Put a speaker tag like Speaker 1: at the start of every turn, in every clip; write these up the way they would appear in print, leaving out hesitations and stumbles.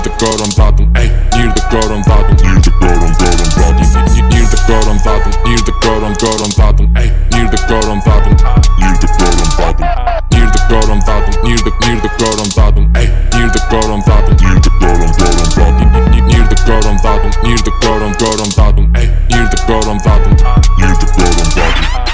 Speaker 1: Nerede gören zaten, ey, nerede gören zaten, nerede gören zaten, nerede gören zaten, nerede gören zaten, ey, nerede gören zaten, nerede gören zaten, nerede gören zaten, nerede gören zaten, ey, nerede gören zaten, nerede gören zaten, nerede gören zaten, nerede gören zaten, ey, nerede gören zaten, nerede gören zaten.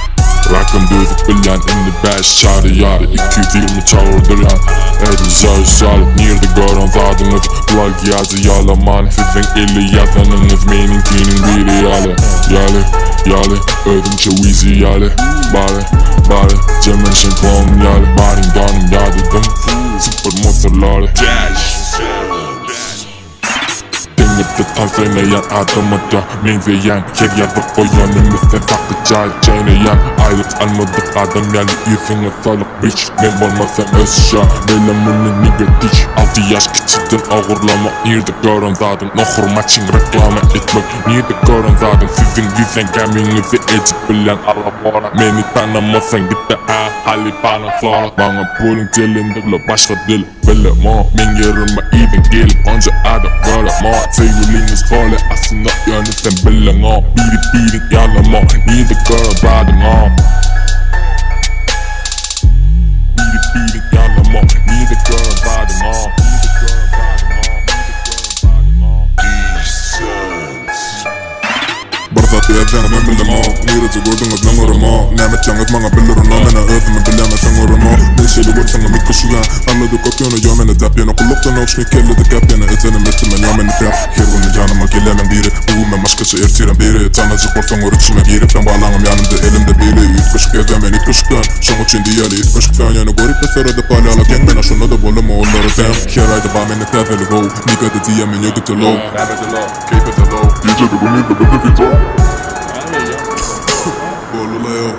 Speaker 1: Rakım dövüp bilen indi 5 çare yarı 220 çağırdıran Edin şarjal nerede gören zadınız Kulak yazı yalaman Sizin eli yazanınız Meninkinin biri Yale ödümçe wizi yale Bari Cemenşin klon yale Barin danım yadıdım Super motorları Denirde tavsiyeleyen adamı da menzeyen Yer yazıp koyanımızda saklı çayneyen Aylık almadık adam yani yüzüne sağlık bitch Ne olmasam özşa Melamını negatif 6 yaş küçükten ağırlama Nerede gören zaten Nohurma için reklame etmek Nerede gören zaten Sizin yüzen geminizi edip bilen Arabana Beni tanımasan git de hali bana sonra Bana pulun telinde başka dil Bilema min yerime even gelip Önce adam göreme Sevgiliniz hale aslında yani sen bilene Biri yanıma Nerede gören zaten Biri yanıma Nerede gören zaten
Speaker 2: Barzat yazana ben bilema Nerede gördünüz numarama Nemetçeniz bana bilirim Mena özümü bilemezsen orama Neşeli vursanım ilk kuşuyan Anladık okyanı yomeni tap yana Kulluktan okşunu kelledik yap yana Etenim ettimen yomeni tap Her günü canıma gelemen biri Buğumen başkası ertiren biri Tanacık olsan oruçuma girip Ben bağlanım yanımda elimde biri İlk kuşuk yazan ilk kuşuktan Şun için diyali ilk kuşuktan yana Gorip ve sarada palala Kendine şuna da bolama onları dem Her ayda bağmeni tefeli go Nika da diyemin yok it low Keep it low DJ de bu neyde bebe fito Bolulayo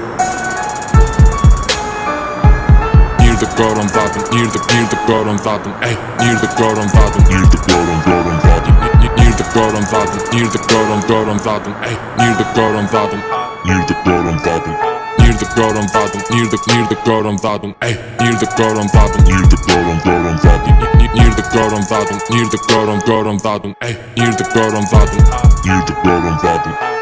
Speaker 1: Nerede gören zaten, nerede gören zaten, ey, nerede gören zaten, nerede gören zaten, nerede gören zaten, nerede gören zaten, ey, nerede gören zaten, nerede gören zaten, nerede gören zaten, nerede gören zaten, ey, nerede gören zaten, nerede gören zaten, nerede gören zaten, nerede gören zaten, ey, nerede gören zaten, nerede gören zaten.